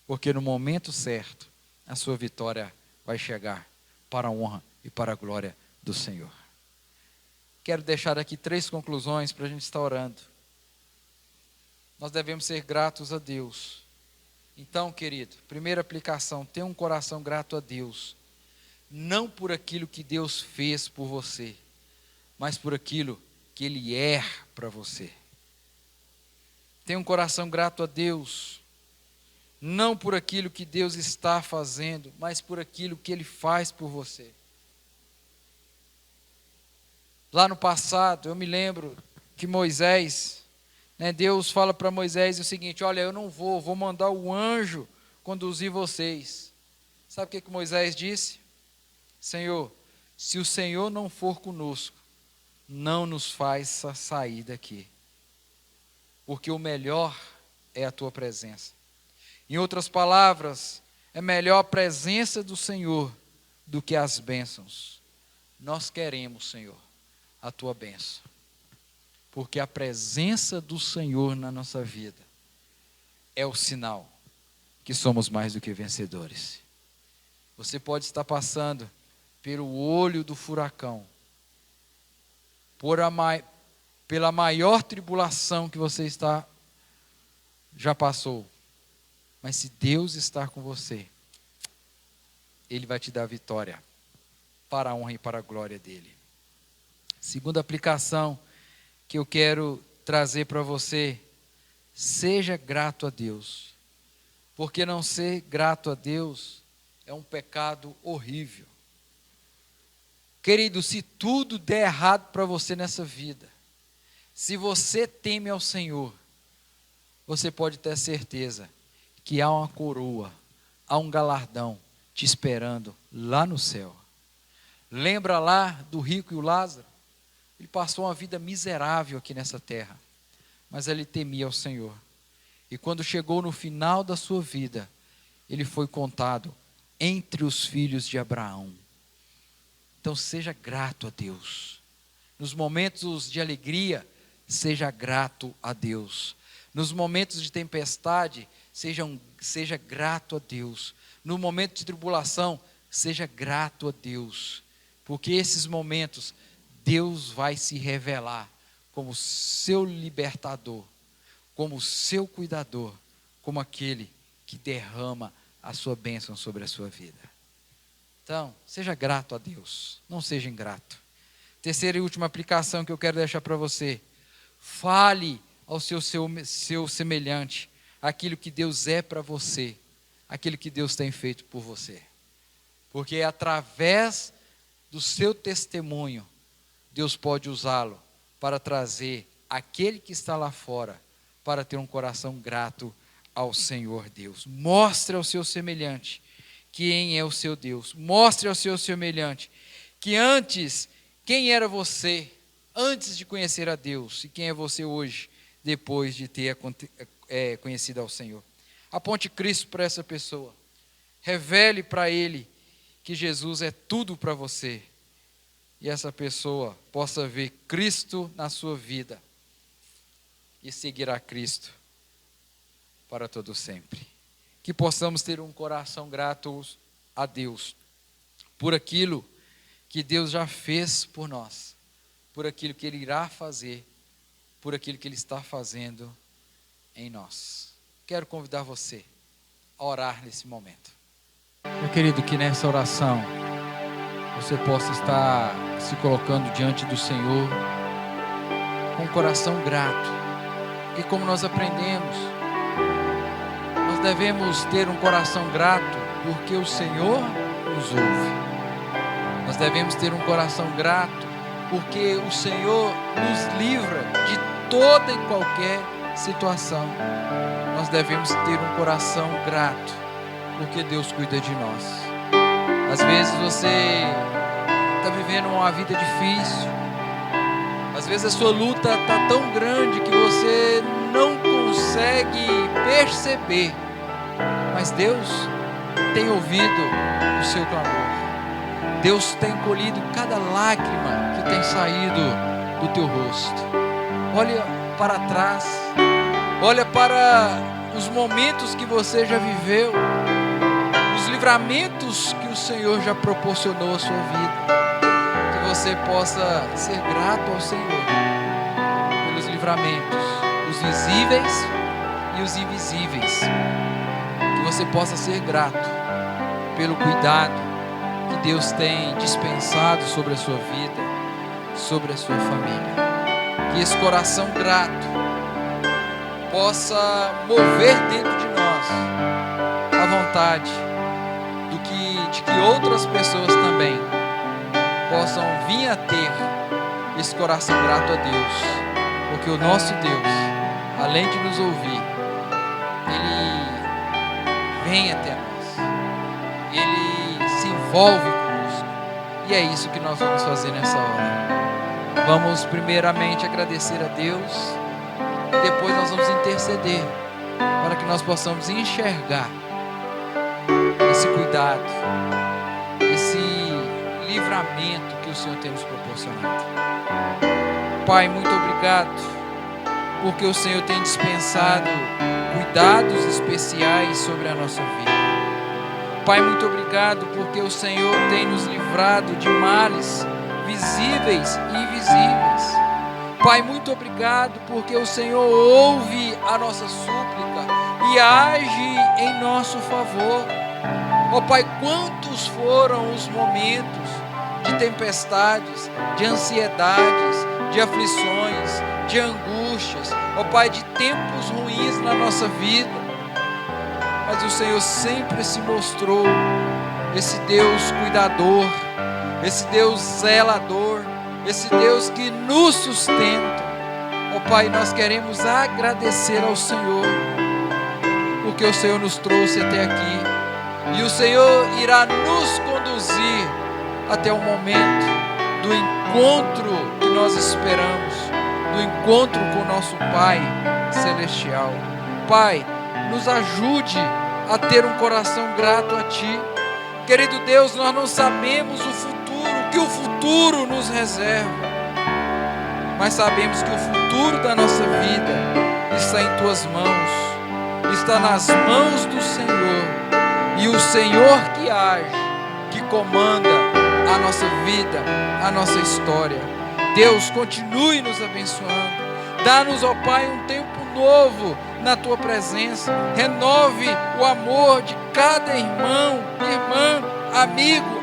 porque no momento certo, a sua vitória vai chegar para a honra e para a glória do Senhor. Quero deixar aqui 3 conclusões para a gente estar orando. Nós devemos ser gratos a Deus. Então, querido, primeira aplicação, tenha um coração grato a Deus. Não por aquilo que Deus fez por você, mas por aquilo que Ele é para você. Tenha um coração grato a Deus. Não por aquilo que Deus está fazendo, mas por aquilo que Ele faz por você. Lá no passado, eu me lembro que Moisés, Deus fala para Moisés o seguinte: olha, eu não vou mandar o anjo conduzir vocês. Sabe o que Moisés disse? Senhor, se o Senhor não for conosco, não nos faça sair daqui, porque o melhor é a tua presença. Em outras palavras, é melhor a presença do Senhor do que as bênçãos. Nós queremos, Senhor, a tua bênção, porque a presença do Senhor na nossa vida é o sinal que somos mais do que vencedores. Você pode estar passando pelo olho do furacão, pela maior tribulação que você já passou, mas se Deus estar com você, Ele vai te dar vitória para a honra e para a glória dEle. Segunda aplicação que eu quero trazer para você: seja grato a Deus, porque não ser grato a Deus é um pecado horrível. Querido, se tudo der errado para você nessa vida, se você teme ao Senhor, você pode ter certeza que há uma coroa, há um galardão te esperando lá no céu. Lembra lá do rico e o Lázaro? Ele passou uma vida miserável aqui nessa terra, mas ele temia ao Senhor. E quando chegou no final da sua vida, ele foi contado entre os filhos de Abraão. Então seja grato a Deus. Nos momentos de alegria, seja grato a Deus. Nos momentos de tempestade, seja grato a Deus. No momento de tribulação, seja grato a Deus. Porque esses momentos, Deus vai se revelar como seu libertador, como seu cuidador, como aquele que derrama a sua bênção sobre a sua vida. Então, seja grato a Deus, não seja ingrato. Terceira e última aplicação que eu quero deixar para você: fale ao seu semelhante aquilo que Deus é para você, aquilo que Deus tem feito por você. Porque é através do seu testemunho, Deus pode usá-lo para trazer aquele que está lá fora para ter um coração grato ao Senhor Deus. Mostre ao seu semelhante quem é o seu Deus. Mostre ao seu semelhante que antes, quem era você antes de conhecer a Deus, e quem é você hoje, depois de ter conhecido ao Senhor. Aponte Cristo para essa pessoa. Revele para ele que Jesus é tudo para você. E essa pessoa possa ver Cristo na sua vida e seguir a Cristo para todo sempre. Que possamos ter um coração grato a Deus por aquilo que Deus já fez por nós, por aquilo que Ele irá fazer, por aquilo que Ele está fazendo em nós. Quero convidar você a orar nesse momento. Meu querido, que nessa oração você possa estar se colocando diante do Senhor com um coração grato. E como nós aprendemos, nós devemos ter um coração grato porque o Senhor nos ouve. Nós devemos ter um coração grato porque o Senhor nos livra de toda e qualquer situação. Nós devemos ter um coração grato porque Deus cuida de nós. Às vezes você está vivendo uma vida difícil, às vezes a sua luta está tão grande que você não consegue perceber, mas Deus tem ouvido o seu clamor. Deus tem colhido cada lágrima que tem saído do teu rosto. Olha para trás, olha para os momentos que você já viveu, os livramentos que o Senhor já proporcionou à sua vida, que você possa ser grato ao Senhor pelos livramentos, os visíveis e os invisíveis, que você possa ser grato pelo cuidado que Deus tem dispensado sobre a sua vida, sobre a sua família. Que esse coração grato possa mover dentro de nós a vontade de que outras pessoas também possam vir a ter esse coração grato a Deus, porque o nosso Deus, além de nos ouvir, Ele vem até nós, Ele se envolve conosco, e é isso que nós vamos fazer nessa hora. Vamos primeiramente agradecer a Deus, e depois nós vamos interceder para que nós possamos enxergar esse cuidado, esse livramento que o Senhor tem nos proporcionado. Pai, muito obrigado, porque o Senhor tem dispensado cuidados especiais sobre a nossa vida. Pai, muito obrigado, porque o Senhor tem nos livrado de males visíveis e invisíveis. Pai, muito obrigado, porque o Senhor ouve a nossa súplica e age em nosso favor. Ó Pai, quantos foram os momentos de tempestades, de ansiedades, de aflições, de angústias, ó Pai, de tempos ruins na nossa vida, mas o Senhor sempre se mostrou esse Deus cuidador, esse Deus zelador, esse Deus que nos sustenta. Ó Pai, nós queremos agradecer ao Senhor, porque o Senhor nos trouxe até aqui, e o Senhor irá nos conduzir até o momento do encontro que nós esperamos, do encontro com o nosso Pai Celestial. Pai, nos ajude a ter um coração grato a Ti. Querido Deus, nós não sabemos o que o futuro nos reserva, mas sabemos que o futuro da nossa vida está em Tuas mãos, está nas mãos do Senhor, e o Senhor que age, que comanda a nossa vida, a nossa história. Deus, continue nos abençoando, dá-nos, ó Pai, um tempo novo na Tua presença, renove o amor de cada irmão, irmã,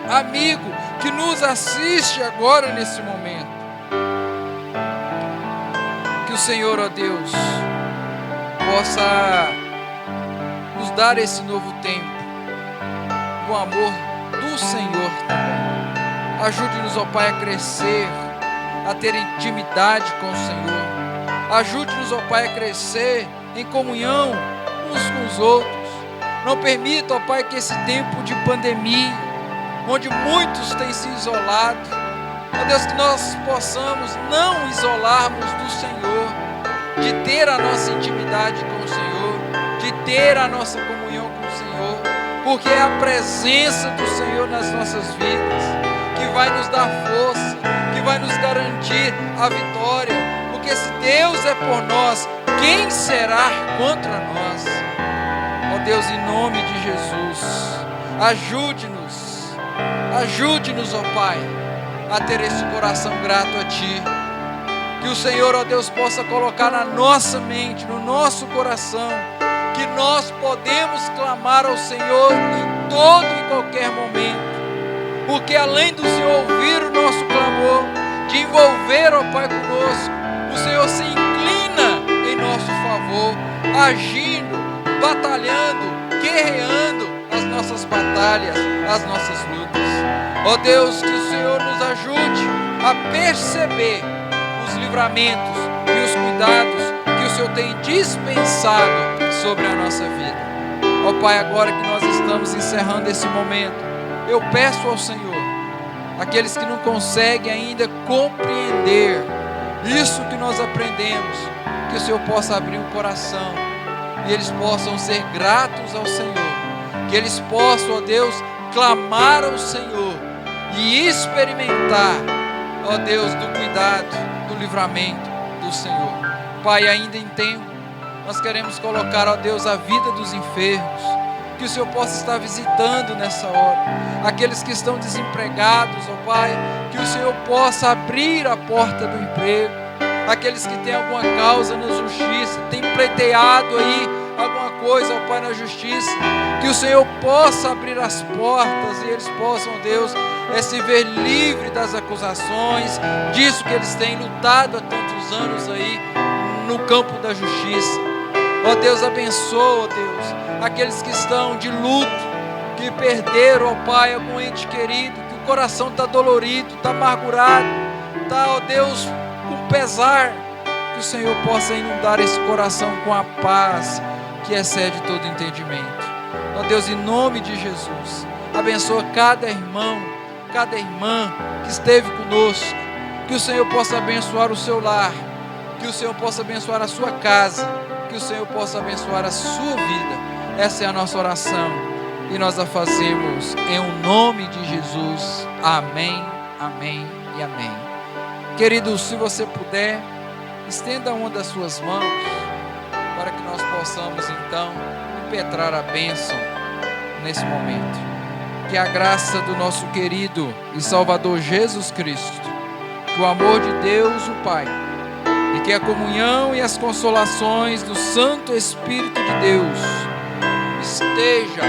amigo que nos assiste agora nesse momento. Que o Senhor, ó Deus, possa nos dar esse novo tempo, o amor do Senhor também. Ajude-nos, ó Pai, a crescer, a ter intimidade com o Senhor. Ajude-nos, ó Pai, a crescer em comunhão uns com os outros. Não permita, ó Pai, que esse tempo de pandemia, onde muitos têm se isolado, ó Deus, que nós possamos não isolarmos do Senhor, de ter a nossa intimidade com o Senhor, de ter a nossa comunhão com o Senhor, porque é a presença do Senhor nas nossas vidas que vai nos dar força, que vai nos garantir a vitória, porque se Deus é por nós, quem será contra nós? Ó Deus, em nome de Jesus, ajude-nos, ó Pai, a ter esse coração grato a Ti. Que o Senhor, ó Deus, possa colocar na nossa mente, no nosso coração, que nós podemos clamar ao Senhor em todo e qualquer momento, porque além do Senhor ouvir o nosso clamor, de envolver, ó Pai, conosco, o Senhor se inclina em nosso favor, agindo, batalhando, guerreando as nossas batalhas, as nossas lutas. Ó Deus, que o Senhor nos ajude a perceber os livramentos e os cuidados que o Senhor tem dispensado sobre a nossa vida. Ó Pai, agora que nós estamos encerrando esse momento, eu peço ao Senhor, aqueles que não conseguem ainda compreender isso que nós aprendemos, que o Senhor possa abrir o coração e eles possam ser gratos ao Senhor, que eles possam, ó Deus, clamar ao Senhor e experimentar, ó Deus, do cuidado, do livramento do Senhor. Pai, ainda em tempo Nós queremos colocar, ó Deus, a vida dos enfermos, que o Senhor possa estar visitando nessa hora, aqueles que estão desempregados, ó Pai, que o Senhor possa abrir a porta do emprego, aqueles que têm alguma causa na justiça, têm pleiteado aí alguma coisa, ó Pai, na justiça, que o Senhor possa abrir as portas e eles possam, Deus, se ver livre das acusações, disso que eles têm lutado há tantos anos aí no campo da justiça. Ó Deus, abençoa, ó Deus, aqueles que estão de luto, que perderam, ó Pai, algum ente querido, que o coração está dolorido, está amargurado, está, ó Deus, com pesar, que o Senhor possa inundar esse coração com a paz que excede todo entendimento. Ó Deus, em nome de Jesus, abençoa cada irmão, cada irmã que esteve conosco, que o Senhor possa abençoar o seu lar, que o Senhor possa abençoar a sua casa, que o Senhor possa abençoar a sua vida. Essa é a nossa oração e nós a fazemos em o nome de Jesus. Amém, amém e amém. Queridos, se você puder, estenda uma das suas mãos para que nós possamos então impetrar a bênção nesse momento. Que a graça do nosso querido e Salvador Jesus Cristo, que o amor de Deus o Pai, e que a comunhão e as consolações do Santo Espírito de Deus esteja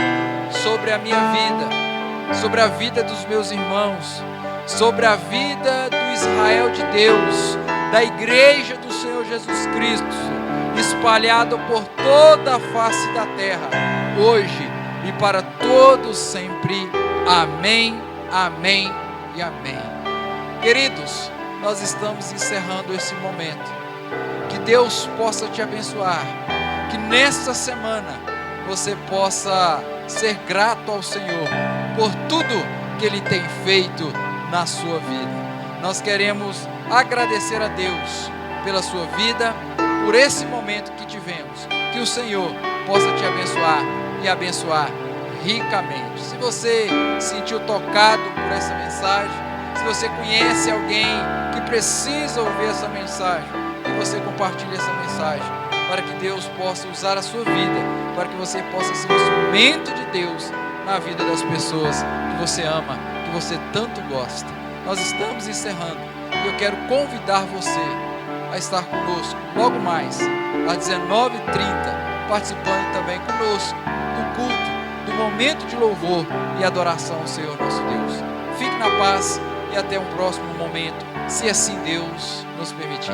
sobre a minha vida, sobre a vida dos meus irmãos, sobre a vida do Israel de Deus, da igreja do Senhor Jesus Cristo, espalhada por toda a face da terra, hoje e para todos sempre. Amém, amém e amém. Queridos, nós estamos encerrando esse momento. Que Deus possa te abençoar, que nesta semana você possa ser grato ao Senhor por tudo que Ele tem feito na sua vida. Nós queremos agradecer a Deus pela sua vida, por esse momento que tivemos. Que o Senhor possa te abençoar e abençoar ricamente. Se você se sentiu tocado por essa mensagem, se você conhece alguém que precisa ouvir essa mensagem, que você compartilhe essa mensagem, para que Deus possa usar a sua vida, para que você possa ser um instrumento de Deus na vida das pessoas que você ama, que você tanto gosta. Nós estamos encerrando e eu quero convidar você a estar conosco logo mais às 19h30, participando também conosco do culto, do momento de louvor e adoração ao Senhor nosso Deus. Fique na paz e até um próximo momento, se assim Deus nos permitir.